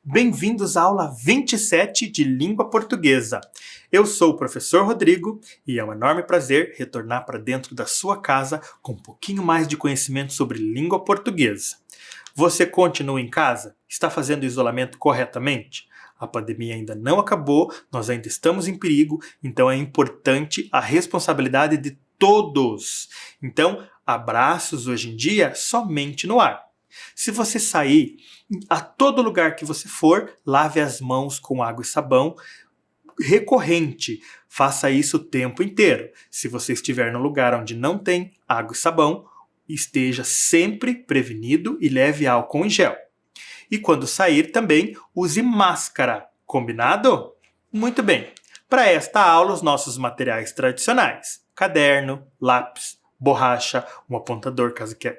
Bem-vindos à aula 27 de Língua Portuguesa. Eu sou o professor Rodrigo e é um enorme prazer retornar para dentro da sua casa com um pouquinho mais de conhecimento sobre língua portuguesa. Você continua em casa? Está fazendo o isolamento corretamente? A pandemia ainda não acabou, nós ainda estamos em perigo, então é importante a responsabilidade de todos. Então, abraços hoje em dia somente no ar. Se você sair, a todo lugar que você for, lave as mãos com água e sabão recorrente. Faça isso o tempo inteiro. Se você estiver num lugar onde não tem água e sabão, esteja sempre prevenido e leve álcool em gel. E quando sair também, use máscara. Combinado? Muito bem. Para esta aula, os nossos materiais tradicionais: caderno, lápis, borracha, um apontador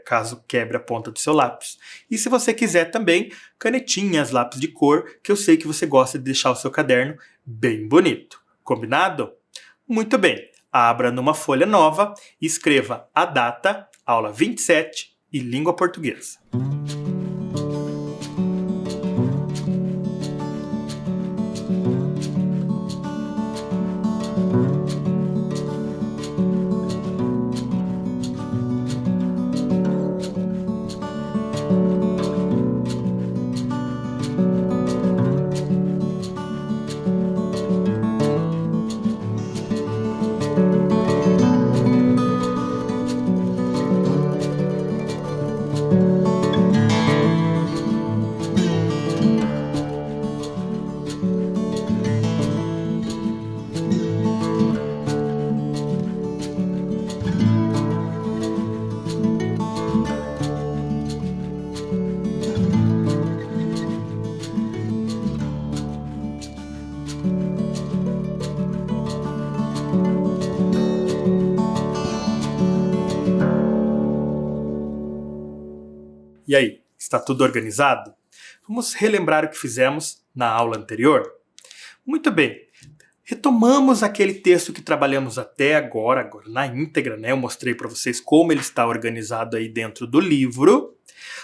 caso quebre a ponta do seu lápis. E se você quiser também, canetinhas, lápis de cor, que eu sei que você gosta de deixar o seu caderno bem bonito. Combinado? Muito bem. Abra numa folha nova e escreva a data, aula 27 e língua portuguesa. E aí, está tudo organizado? Vamos relembrar o que fizemos na aula anterior? Muito bem. Retomamos aquele texto que trabalhamos até agora na íntegra, né? Eu mostrei para vocês como ele está organizado aí dentro do livro.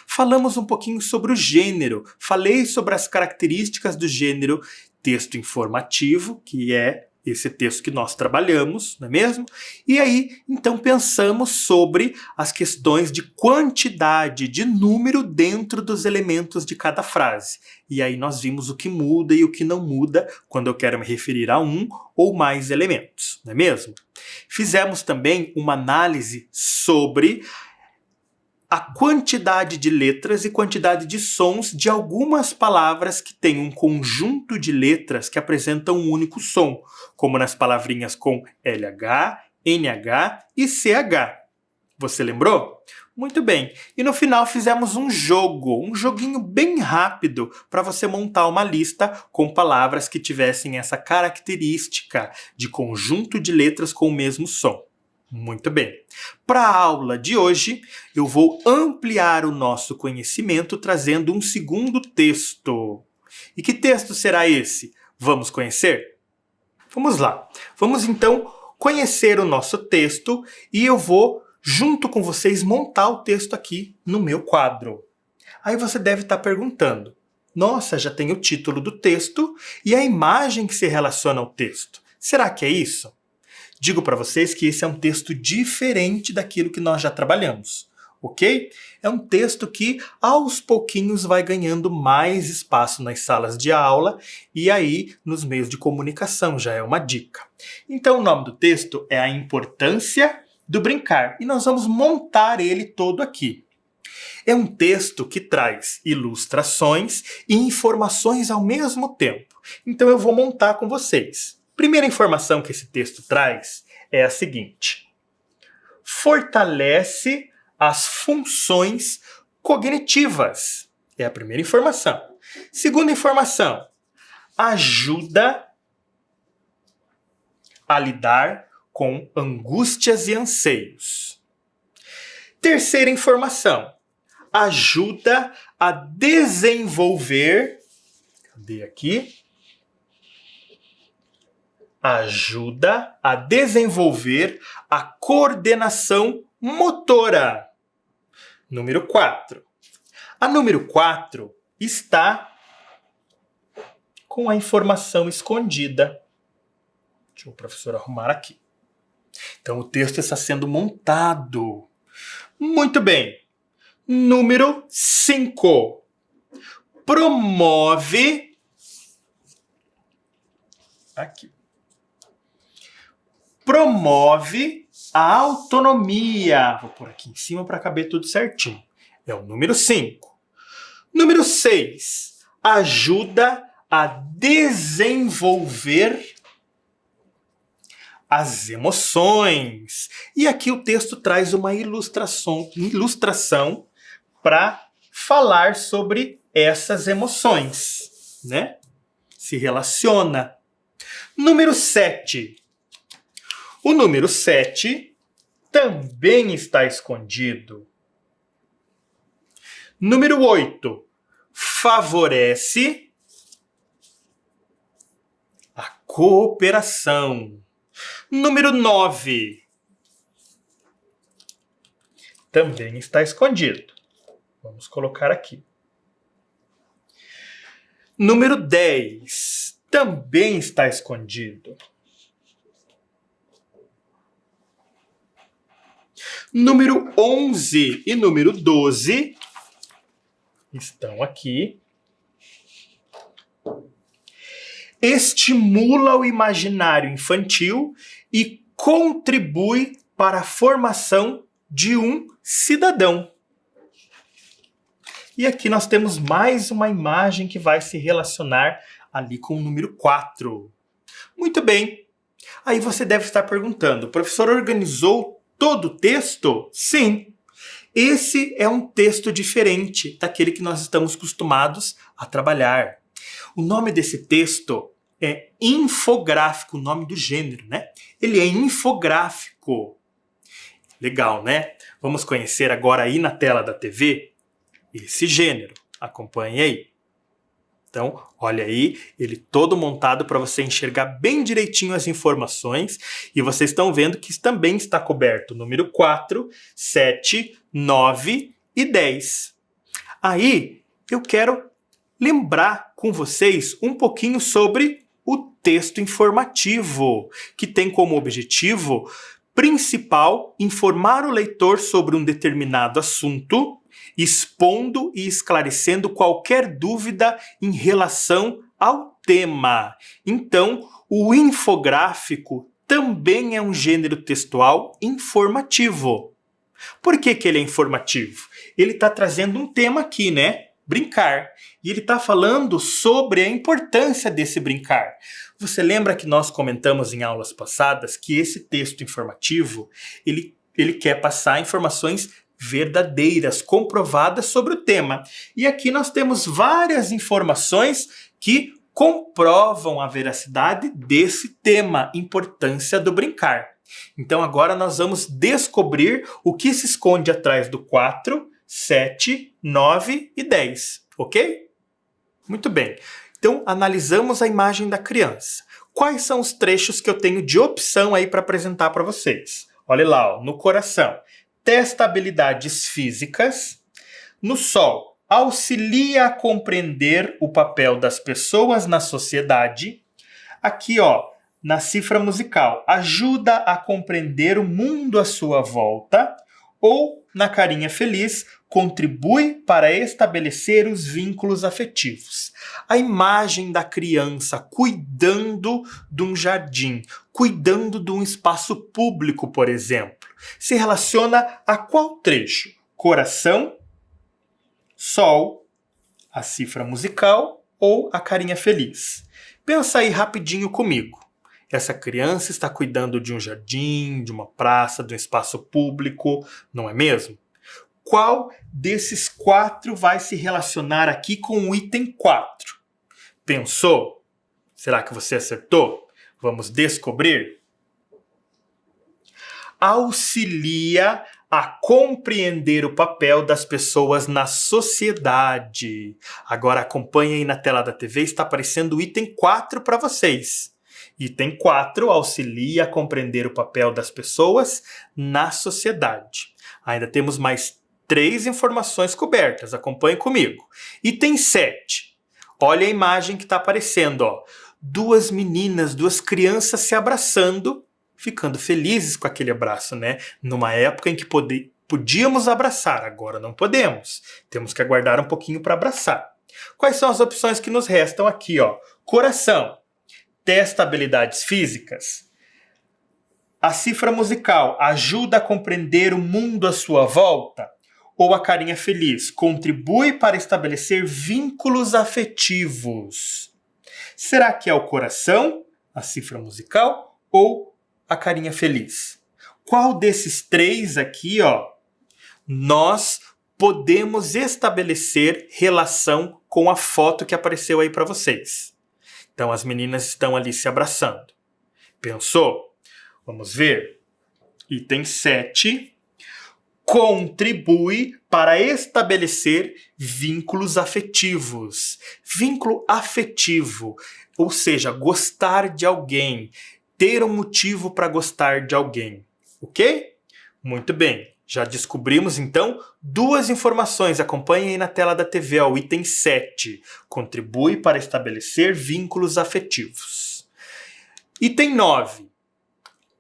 Falamos um pouquinho sobre o gênero. Falei sobre as características do gênero texto informativo, que é esse texto que nós trabalhamos, não é mesmo? E aí, então, pensamos sobre as questões de quantidade, de número dentro dos elementos de cada frase. E aí nós vimos o que muda e o que não muda quando eu quero me referir a um ou mais elementos, não é mesmo? Fizemos também uma análise sobre a quantidade de letras e quantidade de sons de algumas palavras que têm um conjunto de letras que apresentam um único som, como nas palavrinhas com LH, NH e CH. Você lembrou? Muito bem. E no final fizemos um joguinho bem rápido para você montar uma lista com palavras que tivessem essa característica de conjunto de letras com o mesmo som. Muito bem. Para a aula de hoje, eu vou ampliar o nosso conhecimento trazendo um segundo texto. E que texto será esse? Vamos conhecer? Vamos lá. Vamos então conhecer o nosso texto e eu vou, junto com vocês, montar o texto aqui no meu quadro. Aí você deve estar perguntando: nossa, já tem o título do texto e a imagem que se relaciona ao texto. Será que é isso? Digo para vocês que esse é um texto diferente daquilo que nós já trabalhamos, ok? É um texto que, aos pouquinhos, vai ganhando mais espaço nas salas de aula e aí nos meios de comunicação, já é uma dica. Então, o nome do texto é A Importância do Brincar e nós vamos montar ele todo aqui. É um texto que traz ilustrações e informações ao mesmo tempo. Então, eu vou montar com vocês. Primeira informação que esse texto traz é a seguinte: fortalece as funções cognitivas. É a primeira informação. Segunda informação: ajuda a lidar com angústias e anseios. Terceira informação: ajuda a desenvolver. Cadê aqui? Ajuda a desenvolver a coordenação motora. Número 4. A número 4 está com a informação escondida. Deixa o professor arrumar aqui. Então, o texto está sendo montado. Muito bem. Número 5. Promove... Aqui. Promove a autonomia. Vou pôr aqui em cima para caber tudo certinho. É o número 5. Número 6. Ajuda a desenvolver as emoções. E aqui o texto traz uma ilustração para falar sobre essas emoções, né? Se relaciona. Número 7. O número 7 também está escondido. Número 8. Favorece a cooperação. Número 9. Também está escondido. Vamos colocar aqui. Número 10. Também está escondido. Número 11 e número 12 estão aqui. Estimula o imaginário infantil e contribui para a formação de um cidadão. E aqui nós temos mais uma imagem que vai se relacionar ali com o número 4. Muito bem. Aí você deve estar perguntando, o professor organizou todo o texto? Sim. Esse é um texto diferente daquele que nós estamos acostumados a trabalhar. O nome desse texto é infográfico, o nome do gênero, né? Ele é infográfico. Legal, né? Vamos conhecer agora aí na tela da TV esse gênero. Acompanhe aí. Então, olha aí, ele todo montado para você enxergar bem direitinho as informações. E vocês estão vendo que também está coberto o número 4, 7, 9 e 10. Aí, eu quero lembrar com vocês um pouquinho sobre o texto informativo, que tem como objetivo principal informar o leitor sobre um determinado assunto, expondo e esclarecendo qualquer dúvida em relação ao tema. Então, o infográfico também é um gênero textual informativo. Por que ele é informativo? Ele está trazendo um tema aqui, né? Brincar. E ele está falando sobre a importância desse brincar. Você lembra que nós comentamos em aulas passadas que esse texto informativo, ele quer passar informações verdadeiras, comprovadas sobre o tema. E aqui nós temos várias informações que comprovam a veracidade desse tema, importância do brincar. Então agora nós vamos descobrir o que se esconde atrás do 4, 7, 9 e 10, ok? Muito bem. Então analisamos a imagem da criança. Quais são os trechos que eu tenho de opção aí para apresentar para vocês? Olha lá, ó, no coração. Testa habilidades físicas. No sol, auxilia a compreender o papel das pessoas na sociedade. Aqui, ó, na cifra musical, ajuda a compreender o mundo à sua volta. Ou, na carinha feliz, contribui para estabelecer os vínculos afetivos. A imagem da criança cuidando de um jardim, cuidando de um espaço público, por exemplo, se relaciona a qual trecho? Coração, sol, a cifra musical ou a carinha feliz? Pensa aí rapidinho comigo. Essa criança está cuidando de um jardim, de uma praça, de um espaço público, não é mesmo? Qual desses 4 vai se relacionar aqui com o item 4? Pensou? Será que você acertou? Vamos descobrir? Auxilia a compreender o papel das pessoas na sociedade. Agora acompanhe aí na tela da TV, está aparecendo o item 4 para vocês. Item 4, auxilia a compreender o papel das pessoas na sociedade. Ainda temos mais 3 informações cobertas, acompanhe comigo. Item 7, Olha a imagem que está aparecendo, ó. Duas meninas, duas crianças se abraçando, ficando felizes com aquele abraço, né? Numa época em que podíamos abraçar, agora não podemos. Temos que aguardar um pouquinho para abraçar. Quais são as opções que nos restam aqui, ó? Coração, testa habilidades físicas. A cifra musical ajuda a compreender o mundo à sua volta? Ou a carinha feliz contribui para estabelecer vínculos afetivos? Será que é o coração, a cifra musical ou a carinha feliz? Qual desses três aqui, ó, nós podemos estabelecer relação com a foto que apareceu aí para vocês? Então as meninas estão ali se abraçando. Pensou? Vamos ver. Item 7. Contribui para estabelecer vínculos afetivos. Vínculo afetivo, ou seja, gostar de alguém, ter um motivo para gostar de alguém. Ok? Muito bem. Já descobrimos, então, duas informações. Acompanhem aí na tela da TV, ó, o item 7. Contribui para estabelecer vínculos afetivos. Item 9.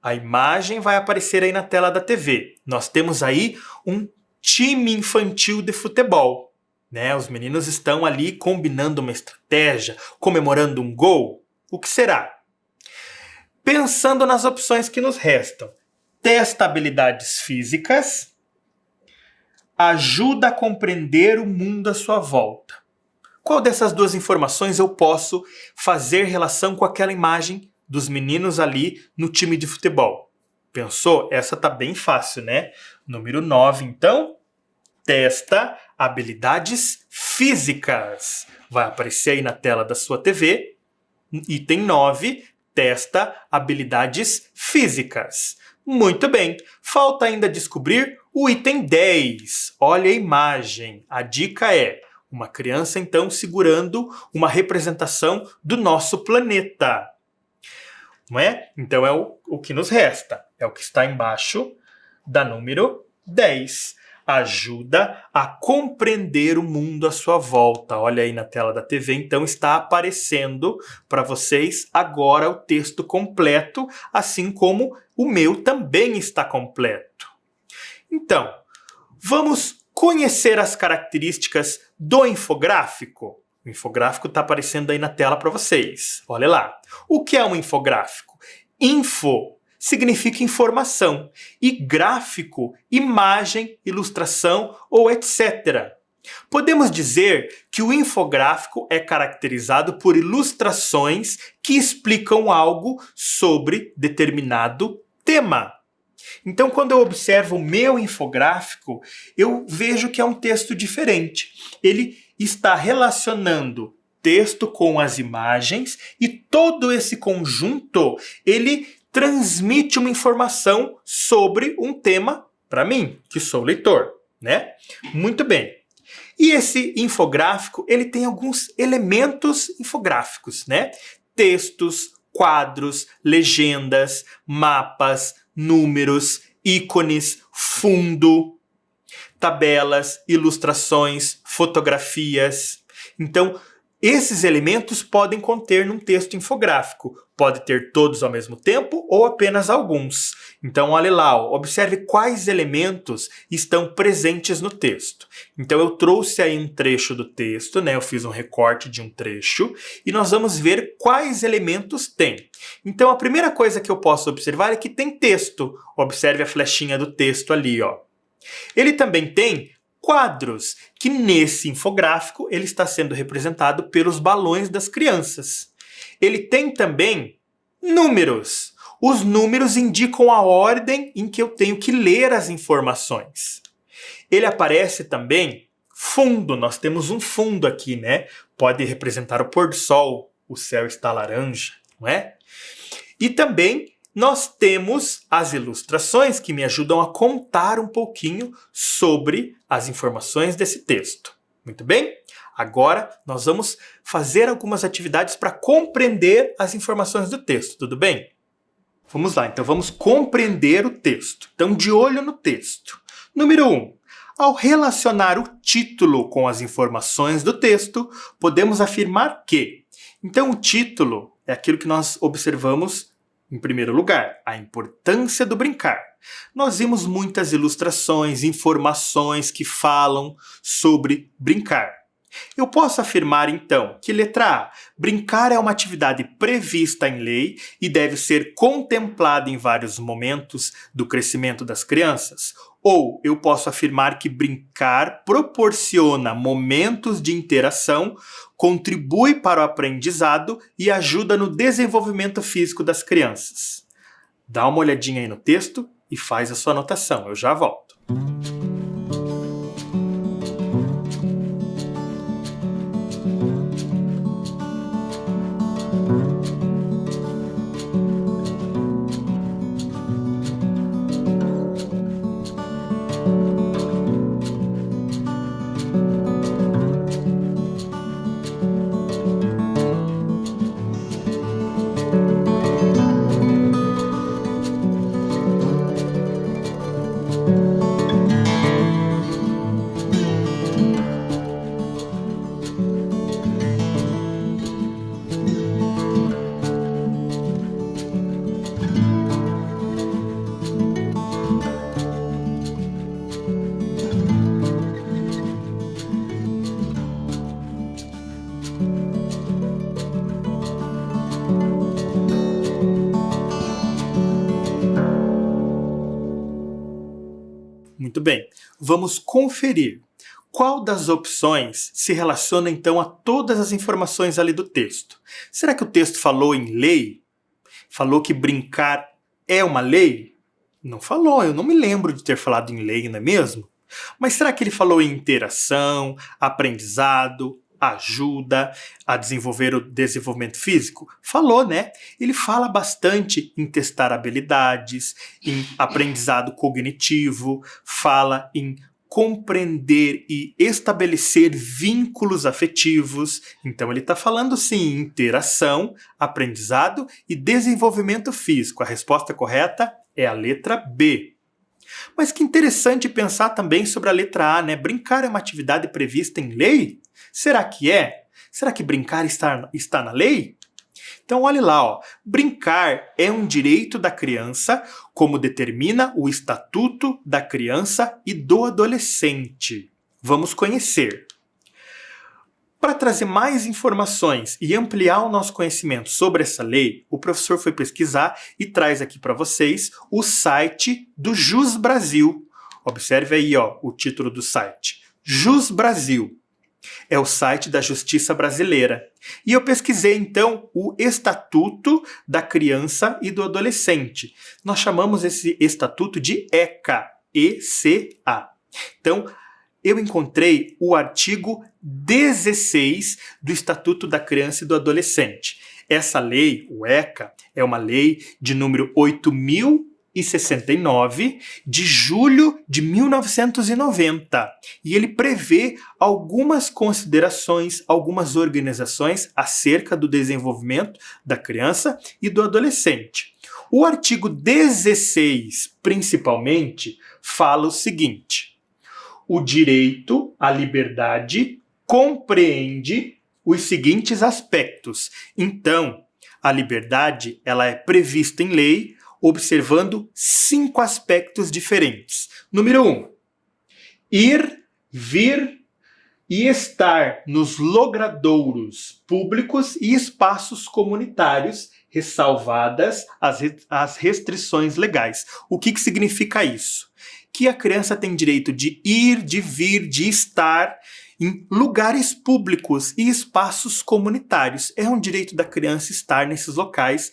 A imagem vai aparecer aí na tela da TV. Nós temos aí um time infantil de futebol, né? Os meninos estão ali combinando uma estratégia, comemorando um gol. O que será? Pensando nas opções que nos restam. Testa habilidades físicas. Ajuda a compreender o mundo à sua volta. Qual dessas duas informações eu posso fazer relação com aquela imagem dos meninos ali no time de futebol? Pensou? Essa tá bem fácil, né? Número 9, então, testa habilidades físicas. Vai aparecer aí na tela da sua TV. Item 9, testa habilidades físicas. Muito bem. Falta ainda descobrir o item 10. Olha a imagem. A dica é uma criança, então, segurando uma representação do nosso planeta. Não é? Então é o que nos resta. É o que está embaixo da número 10. Ajuda a compreender o mundo à sua volta. Olha aí na tela da TV, então está aparecendo para vocês agora o texto completo, assim como o meu também está completo. Então, vamos conhecer as características do infográfico? O infográfico está aparecendo aí na tela para vocês. Olha lá. O que é um infográfico? Info significa informação e gráfico, imagem, ilustração ou etc. Podemos dizer que o infográfico é caracterizado por ilustrações que explicam algo sobre determinado tema. Então, quando eu observo o meu infográfico, eu vejo que é um texto diferente. Ele está relacionando texto com as imagens e todo esse conjunto, ele transmite uma informação sobre um tema para mim, que sou leitor, né? Muito bem. E esse infográfico, ele tem alguns elementos infográficos, né? Textos, quadros, legendas, mapas, números, ícones, fundo, tabelas, ilustrações, fotografias. Então, esses elementos podem conter num texto infográfico. Pode ter todos ao mesmo tempo ou apenas alguns. Então, olha lá, ó, observe quais elementos estão presentes no texto. Então, eu trouxe aí um trecho do texto, né? Eu fiz um recorte de um trecho e nós vamos ver quais elementos tem. Então, a primeira coisa que eu posso observar é que tem texto. Observe a flechinha do texto ali, ó. Ele também tem quadros, que nesse infográfico ele está sendo representado pelos balões das crianças. Ele tem também números. Os números indicam a ordem em que eu tenho que ler as informações. Ele aparece também fundo. Nós temos um fundo aqui, né? Pode representar o pôr do sol, o céu está laranja, não é? E também nós temos as ilustrações que me ajudam a contar um pouquinho sobre as informações desse texto. Muito bem? Agora nós vamos fazer algumas atividades para compreender as informações do texto, tudo bem? Vamos lá, então vamos compreender o texto. Então, de olho no texto. Número 1. Ao relacionar o título com as informações do texto, podemos afirmar que, então, o título é aquilo que nós observamos em primeiro lugar, a importância do brincar. Nós vimos muitas ilustrações, informações que falam sobre brincar. Eu posso afirmar, então, que letra A, brincar é uma atividade prevista em lei e deve ser contemplada em vários momentos do crescimento das crianças? Ou eu posso afirmar que brincar proporciona momentos de interação, contribui para o aprendizado e ajuda no desenvolvimento físico das crianças? Dá uma olhadinha aí no texto e faz a sua anotação. Eu já volto. Muito bem, vamos conferir qual das opções se relaciona então a todas as informações ali do texto. Será que o texto falou em lei? Falou que brincar é uma lei? Não falou, eu não me lembro de ter falado em lei, não é mesmo? Mas será que ele falou em interação, aprendizado, ajuda a desenvolver o desenvolvimento físico? Falou, né? Ele fala bastante em testar habilidades, em aprendizado cognitivo, fala em compreender e estabelecer vínculos afetivos. Então ele está falando sim em interação, aprendizado e desenvolvimento físico. A resposta correta é a letra B. Mas que interessante pensar também sobre a letra A, né? Brincar é uma atividade prevista em lei? Será que é? Será que brincar está na lei? Então olhe lá, ó. Brincar é um direito da criança, como determina o Estatuto da Criança e do Adolescente. Vamos conhecer. Para trazer mais informações e ampliar o nosso conhecimento sobre essa lei, o professor foi pesquisar e traz aqui para vocês o site do Jus Brasil. Observe aí, ó, o título do site. Jus Brasil. É o site da Justiça Brasileira. E eu pesquisei, então, o Estatuto da Criança e do Adolescente. Nós chamamos esse estatuto de ECA, E-C-A. Então, eu encontrei o artigo 16 do Estatuto da Criança e do Adolescente. Essa lei, o ECA, é uma lei de número 8.069, de julho de 1990. E ele prevê algumas considerações, algumas organizações acerca do desenvolvimento da criança e do adolescente. O artigo 16, principalmente, fala o seguinte: o direito à liberdade compreende os seguintes aspectos. Então, a liberdade ela é prevista em lei, observando 5 aspectos diferentes. Número 1, ir, vir e estar nos logradouros públicos e espaços comunitários, ressalvadas as restrições legais. O que significa isso? Que a criança tem direito de ir, de vir, de estar em lugares públicos e espaços comunitários. É um direito da criança estar nesses locais.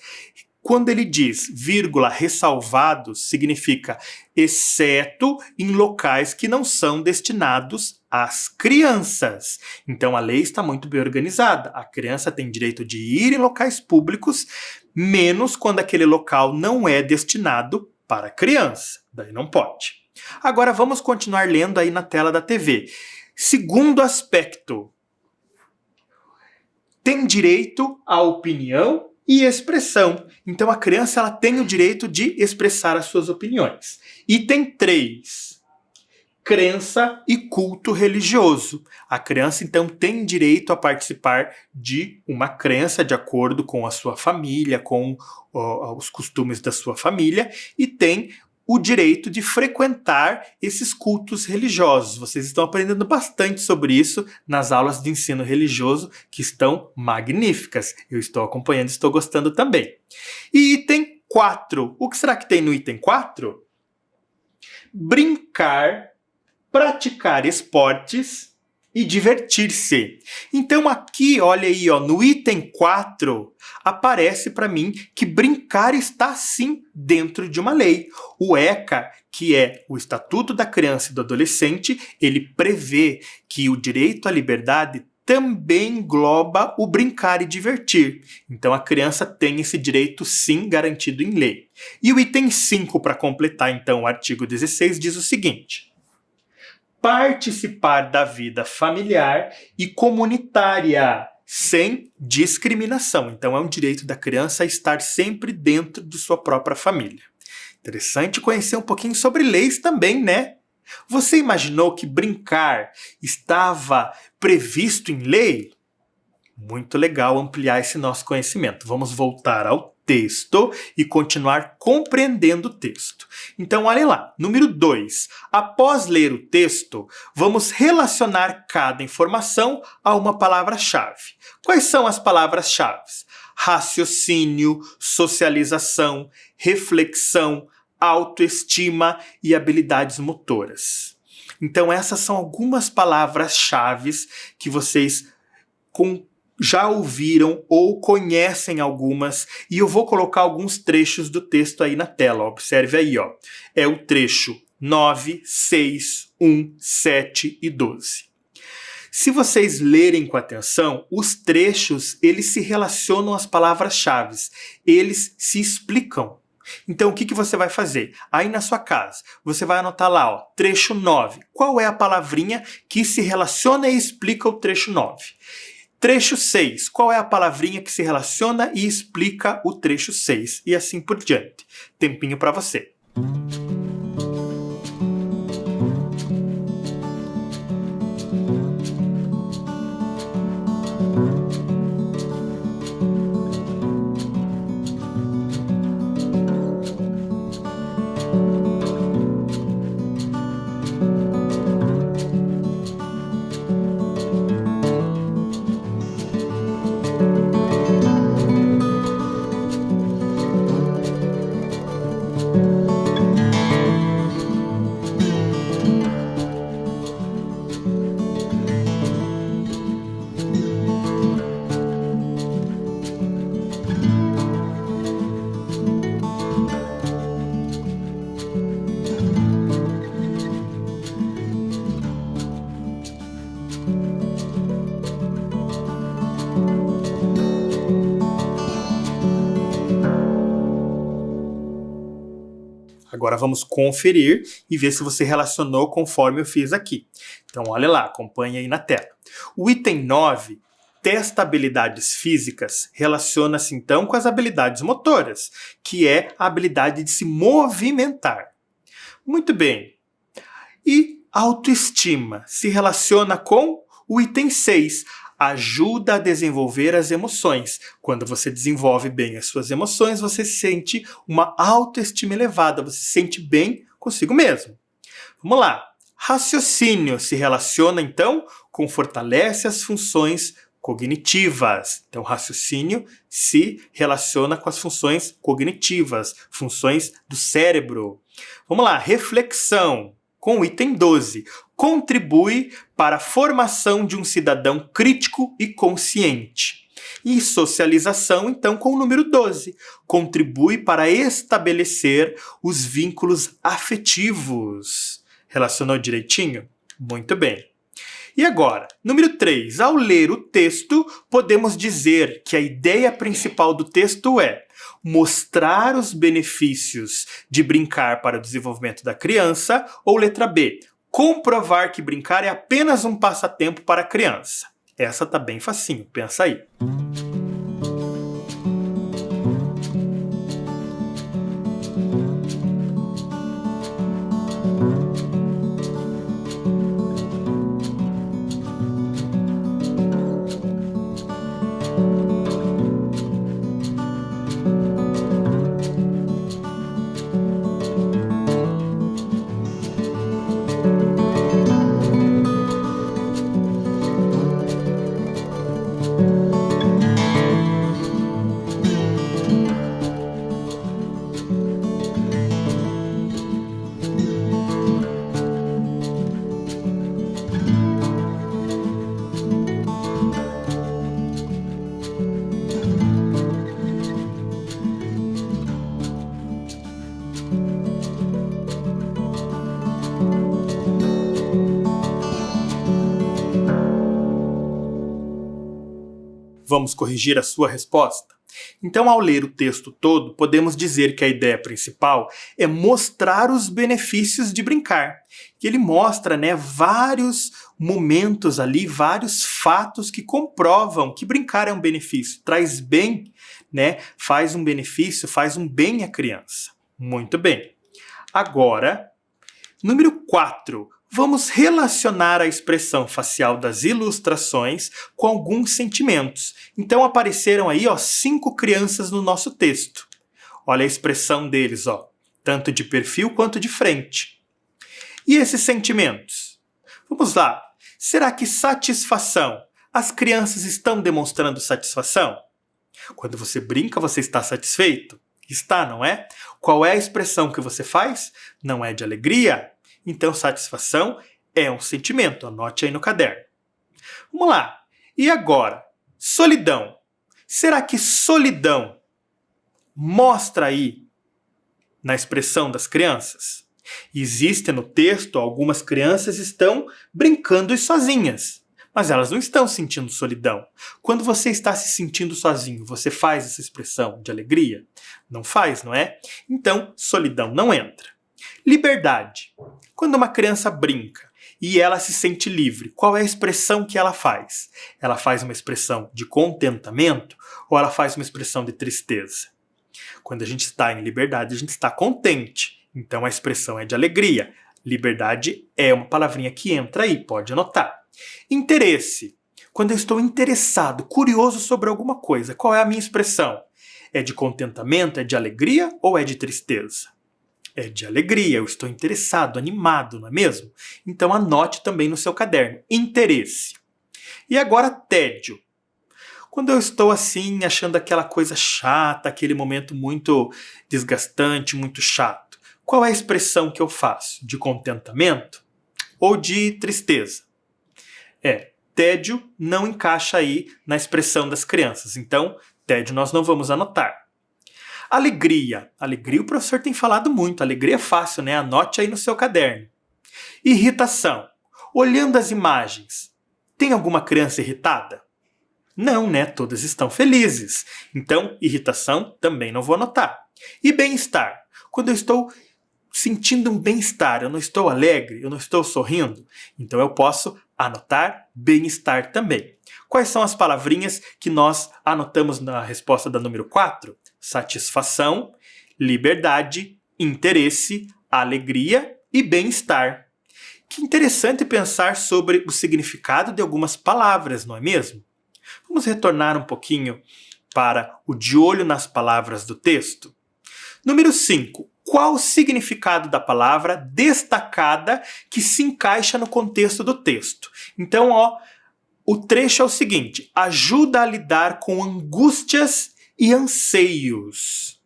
Quando ele diz, vírgula, ressalvados, significa exceto em locais que não são destinados às crianças. Então a lei está muito bem organizada. A criança tem direito de ir em locais públicos, menos quando aquele local não é destinado para criança. Daí não pode. Agora vamos continuar lendo aí na tela da TV. Segundo aspecto, tem direito à opinião e expressão. Então a criança ela tem o direito de expressar as suas opiniões. Item 3. crença e culto religioso. A criança, então, tem direito a participar de uma crença de acordo com a sua família, com os costumes da sua família, e tem o direito de frequentar esses cultos religiosos. Vocês estão aprendendo bastante sobre isso nas aulas de ensino religioso, que estão magníficas. Eu estou acompanhando e estou gostando também. E item 4. O que será que tem no item 4? Brincar, praticar esportes e divertir-se. Então aqui, olha aí, ó, no item 4, aparece para mim que brincar está sim dentro de uma lei. O ECA, que é o Estatuto da Criança e do Adolescente, ele prevê que o direito à liberdade também engloba o brincar e divertir. Então a criança tem esse direito sim garantido em lei. E o item 5, para completar então o artigo 16, diz o seguinte: participar da vida familiar e comunitária, sem discriminação. Então é um direito da criança estar sempre dentro de sua própria família. Interessante conhecer um pouquinho sobre leis também, né? Você imaginou que brincar estava previsto em lei? Muito legal ampliar esse nosso conhecimento. Vamos voltar ao texto e continuar compreendendo o texto. Então, olha lá. Número 2. Após ler o texto, vamos relacionar cada informação a uma palavra-chave. Quais são as palavras-chave? Raciocínio, socialização, reflexão, autoestima e habilidades motoras. Então, essas são algumas palavras-chave que vocês já ouviram ou conhecem algumas, e eu vou colocar alguns trechos do texto aí na tela. Observe aí, ó. É o trecho 9, 6, 1, 7 e 12. Se vocês lerem com atenção, os trechos, eles se relacionam às palavras-chave, eles se explicam. Então, o que você vai fazer? Aí na sua casa, você vai anotar lá, ó, trecho 9. Qual é a palavrinha que se relaciona e explica o trecho 9? Trecho 6. Qual é a palavrinha que se relaciona e explica o trecho 6? E assim por diante. Tempinho para você. Agora vamos conferir e ver se você relacionou conforme eu fiz aqui. Então olha lá, acompanha aí na tela. O item 9, testa habilidades físicas, relaciona-se então com as habilidades motoras, que é a habilidade de se movimentar. Muito bem. E autoestima se relaciona com o item 6, ajuda a desenvolver as emoções. Quando você desenvolve bem as suas emoções, você sente uma autoestima elevada, você se sente bem consigo mesmo. Vamos lá. Raciocínio se relaciona, então, com fortalece as funções cognitivas. Então, raciocínio se relaciona com as funções cognitivas, funções do cérebro. Vamos lá. Reflexão, com o item 12. Contribui para a formação de um cidadão crítico e consciente. E socialização, então, com o número 12. Contribui para estabelecer os vínculos afetivos. Relacionou direitinho? Muito bem. E agora, número 3. Ao ler o texto, podemos dizer que a ideia principal do texto é mostrar os benefícios de brincar para o desenvolvimento da criança, ou letra B, comprovar que brincar é apenas um passatempo para a criança. Essa tá bem facinho, pensa aí. vamos corrigir a sua resposta? Então, ao ler o texto todo, podemos dizer que a ideia principal é mostrar os benefícios de brincar. Que ele mostra, vários momentos ali, vários fatos que comprovam que brincar é um benefício, traz bem, faz um benefício, faz um bem à criança. Muito bem. Agora, número 4. Vamos relacionar a expressão facial das ilustrações com alguns sentimentos. Então apareceram aí 5 crianças no nosso texto. Olha a expressão deles, tanto de perfil quanto de frente. E esses sentimentos? Vamos lá. Será que satisfação? As crianças estão demonstrando satisfação? Quando você brinca, você está satisfeito? Está, não é? Qual é a expressão que você faz? Não é de alegria? Então, satisfação é um sentimento. Anote aí no caderno. Vamos lá. E agora? Solidão. Será que solidão mostra aí na expressão das crianças? Existe no texto, algumas crianças estão brincando e sozinhas, mas elas não estão sentindo solidão. Quando você está se sentindo sozinho, você faz essa expressão de alegria? Não faz, não é? Então, solidão não entra. Liberdade. Quando uma criança brinca e ela se sente livre, qual é a expressão que ela faz? Ela faz uma expressão de contentamento ou ela faz uma expressão de tristeza? Quando a gente está em liberdade, a gente está contente. Então a expressão é de alegria. Liberdade é uma palavrinha que entra aí, pode anotar. Interesse. Quando eu estou interessado, curioso sobre alguma coisa, qual é a minha expressão? É de contentamento, é de alegria ou é de tristeza? É de alegria, eu estou interessado, animado, não é mesmo? Então anote também no seu caderno, interesse. E agora tédio. Quando eu estou assim, achando aquela coisa chata, aquele momento muito desgastante, muito chato, qual é a expressão que eu faço? De contentamento ou de tristeza? Tédio não encaixa aí na expressão das crianças, então tédio nós não vamos anotar. Alegria. Alegria o professor tem falado muito. Alegria é fácil, né? Anote aí no seu caderno. Irritação. Olhando as imagens, tem alguma criança irritada? Não, né? Todas estão felizes. Então, irritação também não vou anotar. E bem-estar. Quando eu estou sentindo um bem-estar, eu não estou alegre, eu não estou sorrindo, então eu posso anotar bem-estar também. Quais são as palavrinhas que nós anotamos na resposta da número 4? Satisfação, liberdade, interesse, alegria e bem-estar. Que interessante pensar sobre o significado de algumas palavras, não é mesmo? Vamos retornar um pouquinho para o de olho nas palavras do texto. Número 5. Qual o significado da palavra destacada que se encaixa no contexto do texto? Então, o trecho é o seguinte: ajuda a lidar com angústias e anseios.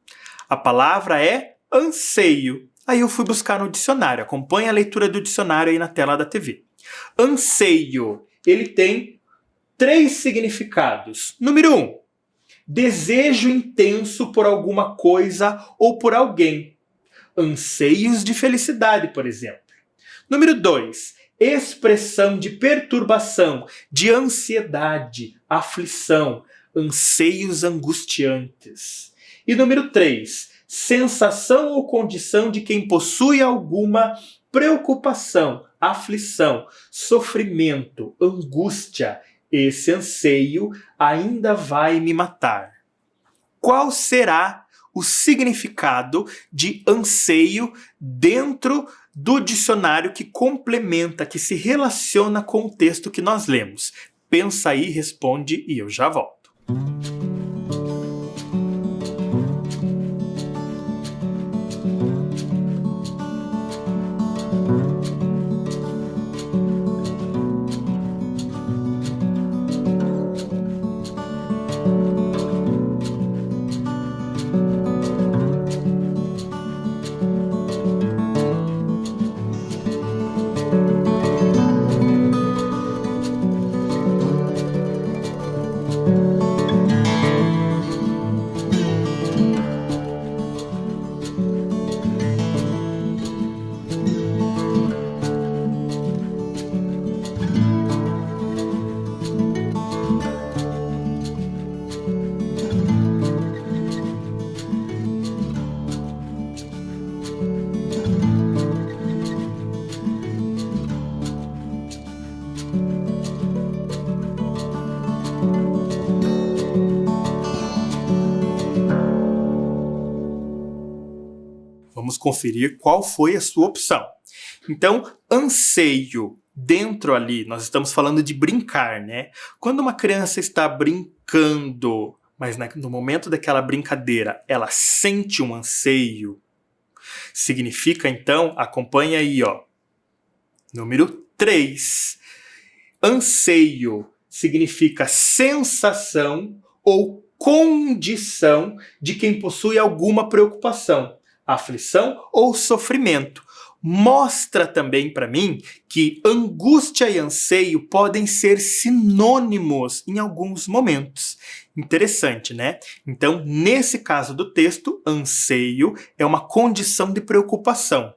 A palavra é anseio. Aí eu fui buscar no dicionário. Acompanhe a leitura do dicionário aí na tela da TV. Anseio. Ele tem 3 significados. Número 1. Desejo intenso por alguma coisa ou por alguém. Anseios de felicidade, por exemplo. Número 2. Expressão de perturbação, de ansiedade, aflição, anseios angustiantes. E número 3. Sensação ou condição de quem possui alguma preocupação, aflição, sofrimento, angústia. Esse anseio ainda vai me matar. Qual será o significado de anseio dentro do dicionário que complementa, que se relaciona com o texto que nós lemos? Pensa aí, responde e eu já volto. Vamos conferir qual foi a sua opção. Então, anseio. Dentro ali, nós estamos falando de brincar, né? Quando uma criança está brincando, mas no momento daquela brincadeira, ela sente um anseio, significa então, acompanha aí, ó. Número 3. Anseio significa sensação ou condição de quem possui alguma preocupação, aflição ou sofrimento. Mostra também para mim que angústia e anseio podem ser sinônimos em alguns momentos. Interessante, né? Então, nesse caso do texto, anseio é uma condição de preocupação.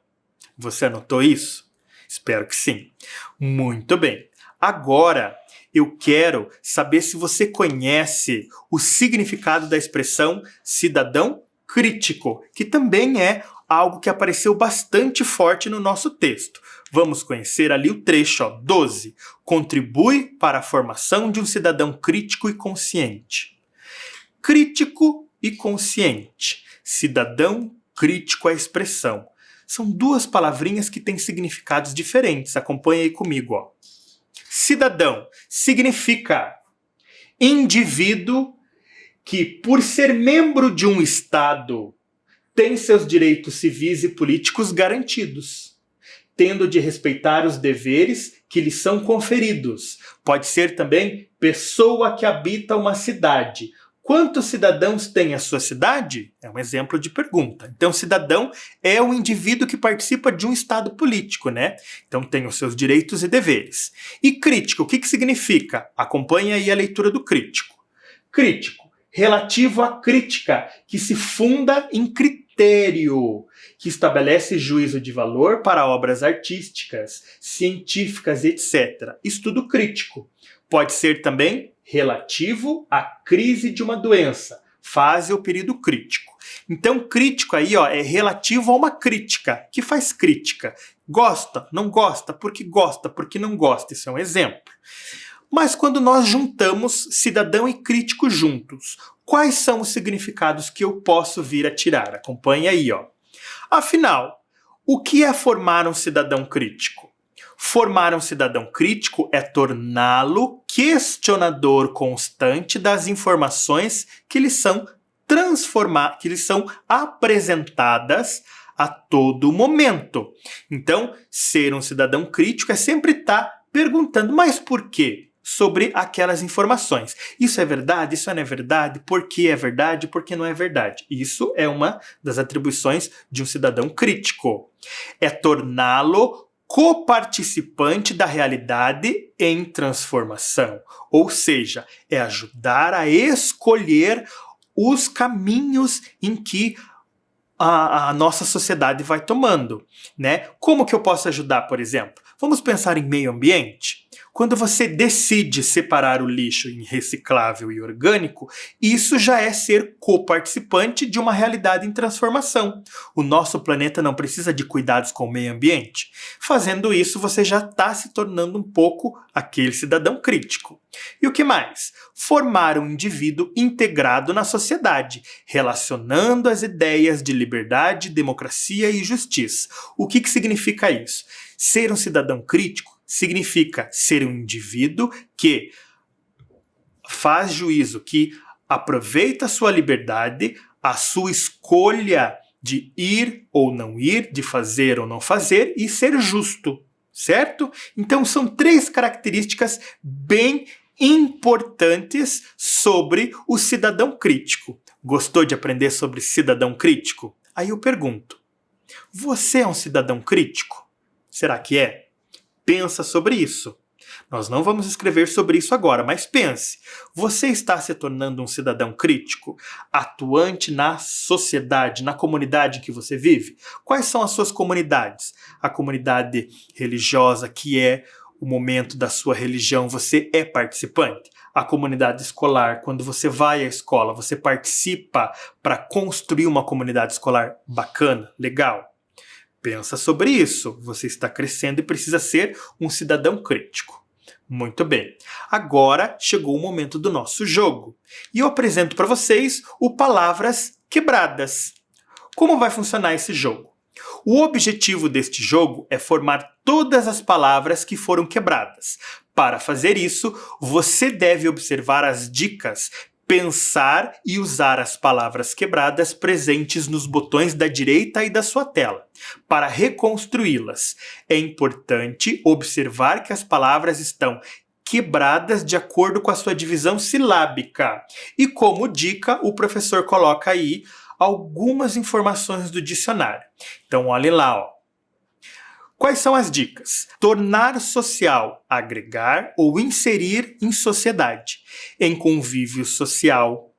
Você anotou isso? Espero que sim. Muito bem. Agora, eu quero saber se você conhece o significado da expressão cidadão crítico, que também é algo que apareceu bastante forte no nosso texto. Vamos conhecer ali o trecho, 12. Contribui para a formação de um cidadão crítico e consciente. Crítico e consciente. Cidadão crítico é a expressão. São duas palavrinhas que têm significados diferentes. Acompanhe aí comigo, ó. Cidadão significa indivíduo que, por ser membro de um Estado, tem seus direitos civis e políticos garantidos, tendo de respeitar os deveres que lhe são conferidos. Pode ser também pessoa que habita uma cidade. Quantos cidadãos tem a sua cidade? É um exemplo de pergunta. Então, cidadão é o indivíduo que participa de um Estado político, né? Então, tem os seus direitos e deveres. E crítico, o que significa? Acompanhe aí a leitura do crítico. Crítico, relativo à crítica, que se funda em critério, que estabelece juízo de valor para obras artísticas, científicas, etc. Estudo crítico. Pode ser também relativo à crise de uma doença, fase ou período crítico. Então, crítico aí, ó, é relativo a uma crítica, que faz crítica. Gosta, não gosta, porque não gosta. Isso é um exemplo. Mas quando nós juntamos cidadão e crítico juntos, quais são os significados que eu posso vir a tirar? Acompanhe aí, ó. Afinal, o que é formar um cidadão crítico? Formar um cidadão crítico é torná-lo questionador constante das informações que lhe são apresentadas a todo momento. Então, ser um cidadão crítico é sempre estar perguntando, mas por quê? Sobre aquelas informações. Isso é verdade? Isso não é verdade? Por que é verdade? Por que não é verdade? Isso é uma das atribuições de um cidadão crítico. É torná-lo coparticipante da realidade em transformação. Ou seja, é ajudar a escolher os caminhos em que a nossa sociedade vai tomando, né? Como que eu posso ajudar, por exemplo? Vamos pensar em meio ambiente? Quando você decide separar o lixo em reciclável e orgânico, isso já é ser coparticipante de uma realidade em transformação. O nosso planeta não precisa de cuidados com o meio ambiente. Fazendo isso, você já está se tornando um pouco aquele cidadão crítico. E o que mais? Formar um indivíduo integrado na sociedade, relacionando as ideias de liberdade, democracia e justiça. O que significa isso? Ser um cidadão crítico significa ser um indivíduo que faz juízo, que aproveita a sua liberdade, a sua escolha de ir ou não ir, de fazer ou não fazer e ser justo, certo? Então são 3 características bem importantes sobre o cidadão crítico. Gostou de aprender sobre cidadão crítico? Aí eu pergunto, você é um cidadão crítico? Será que é? Pensa sobre isso. Nós não vamos escrever sobre isso agora, mas pense. Você está se tornando um cidadão crítico, atuante na sociedade, na comunidade que você vive? Quais são as suas comunidades? A comunidade religiosa, que é o momento da sua religião, você é participante? A comunidade escolar, quando você vai à escola, você participa para construir uma comunidade escolar bacana, legal? Pensa sobre isso. Você está crescendo e precisa ser um cidadão crítico. Muito bem. Agora chegou o momento do nosso jogo. E eu apresento para vocês o Palavras Quebradas. Como vai funcionar esse jogo? O objetivo deste jogo é formar todas as palavras que foram quebradas. Para fazer isso, você deve observar as dicas, pensar e usar as palavras quebradas presentes nos botões da direita e da sua tela. Para reconstruí-las, é importante observar que as palavras estão quebradas de acordo com a sua divisão silábica. E como dica, o professor coloca aí algumas informações do dicionário. Então, olhem lá, ó. Quais são as dicas? Tornar social, agregar ou inserir em sociedade. Em convívio social.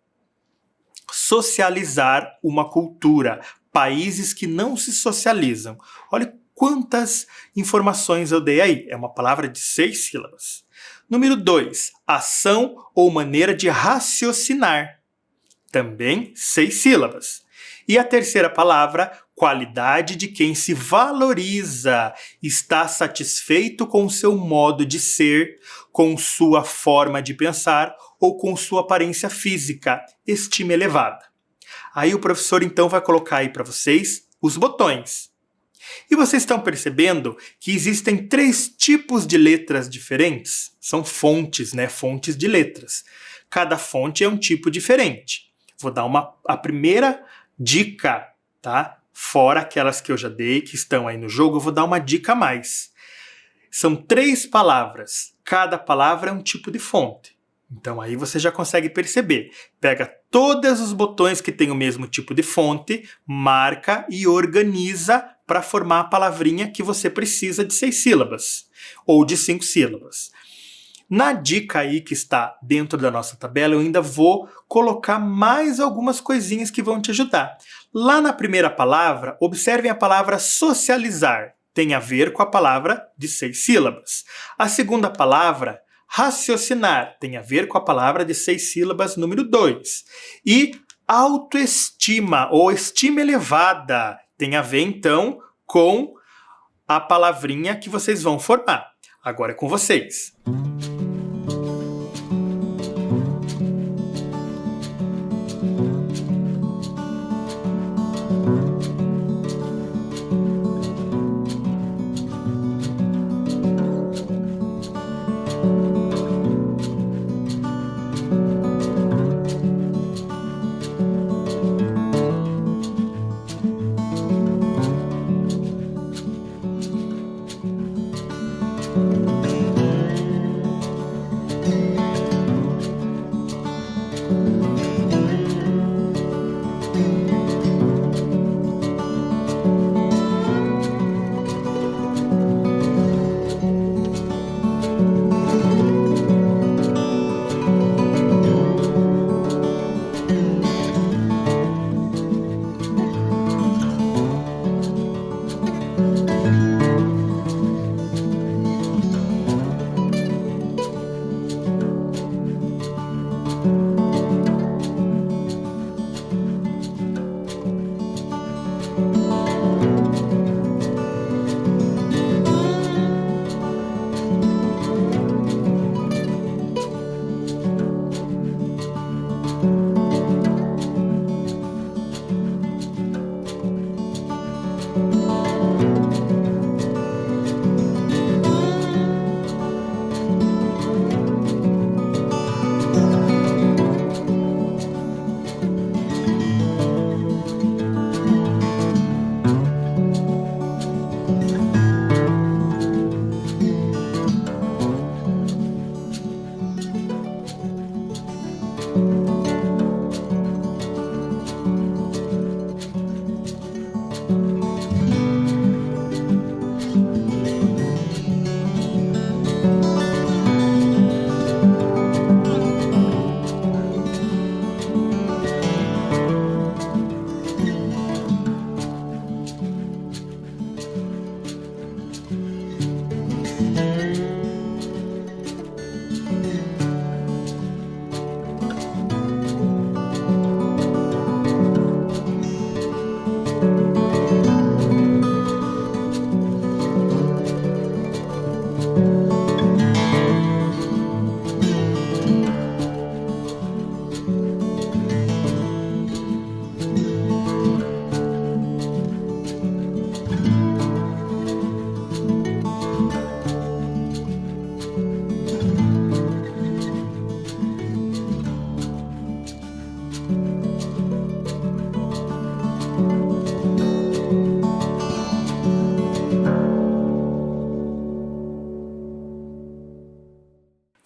Socializar uma cultura. Países que não se socializam. Olha quantas informações eu dei aí. É uma palavra de 6 sílabas. Número 2. Ação ou maneira de raciocinar. Também 6 sílabas. E a terceira palavra, qualidade de quem se valoriza, está satisfeito com seu modo de ser, com sua forma de pensar ou com sua aparência física, estima elevada. Aí o professor então vai colocar aí para vocês os botões. E vocês estão percebendo que existem 3 tipos de letras diferentes? São fontes, né? Fontes de letras. Cada fonte é um tipo diferente. Vou dar a primeira dica, tá? Fora aquelas que eu já dei, que estão aí no jogo, eu vou dar uma dica a mais. São 3 palavras. Cada palavra é um tipo de fonte. Então aí você já consegue perceber. Pega todos os botões que têm o mesmo tipo de fonte, marca e organiza para formar a palavrinha que você precisa de 6 sílabas. Ou de 5 sílabas. Na dica aí que está dentro da nossa tabela, eu ainda vou colocar mais algumas coisinhas que vão te ajudar. Lá na primeira palavra, observem a palavra socializar. Tem a ver com a palavra de 6 sílabas. A segunda palavra, raciocinar, tem a ver com a palavra de 6 sílabas, número 2. E autoestima ou estima elevada tem a ver, então, com a palavrinha que vocês vão formar. Agora é com vocês.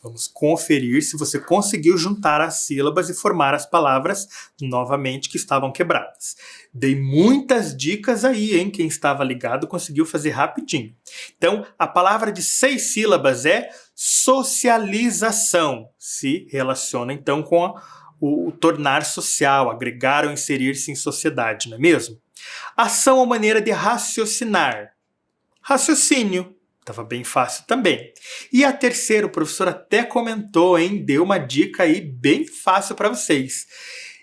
Vamos conferir se você conseguiu juntar as sílabas e formar as palavras novamente que estavam quebradas. Dei muitas dicas aí, hein? Quem estava ligado conseguiu fazer rapidinho. Então, a palavra de 6 sílabas é socialização. Se relaciona, então, com o tornar social, agregar ou inserir-se em sociedade, não é mesmo? Ação ou maneira de raciocinar. Raciocínio. Estava bem fácil também. E a terceira, o professor até comentou, hein? Deu uma dica aí bem fácil para vocês.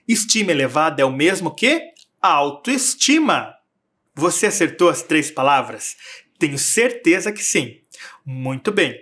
Estima elevada é o mesmo que autoestima. Você acertou as 3 palavras? Tenho certeza que sim. Muito bem.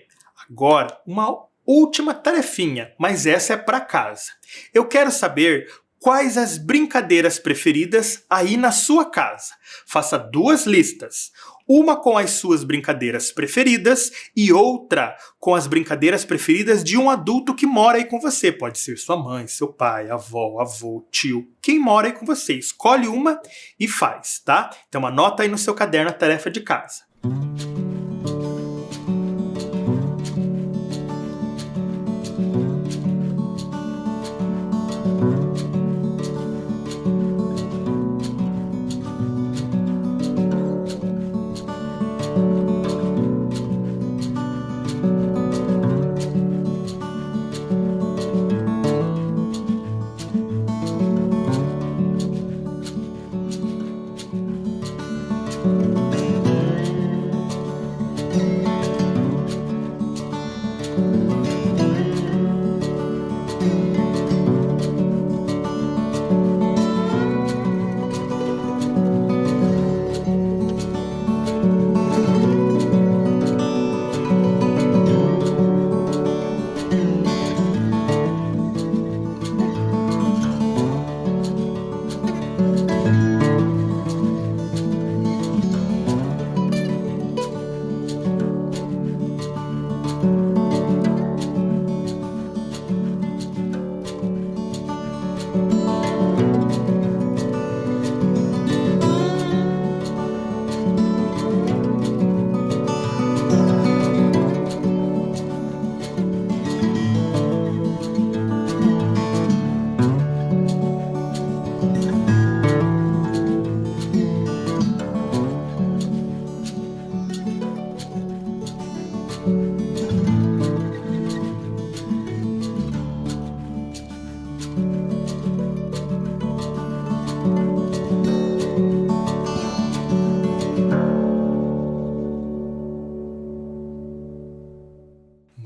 Agora, uma última tarefinha, mas essa é para casa. Eu quero saber quais as brincadeiras preferidas aí na sua casa. Faça 2 listas. Uma com as suas brincadeiras preferidas e outra com as brincadeiras preferidas de um adulto que mora aí com você. Pode ser sua mãe, seu pai, avó, avô, tio. Quem mora aí com você. Escolhe uma e faz, tá? Então anota aí no seu caderno a tarefa de casa.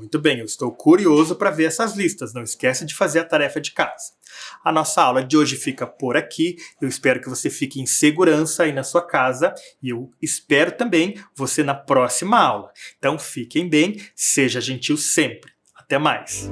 Muito bem, eu estou curioso para ver essas listas. Não esquece de fazer a tarefa de casa. A nossa aula de hoje fica por aqui. Eu espero que você fique em segurança aí na sua casa e eu espero também você na próxima aula. Então fiquem bem, seja gentil sempre. Até mais!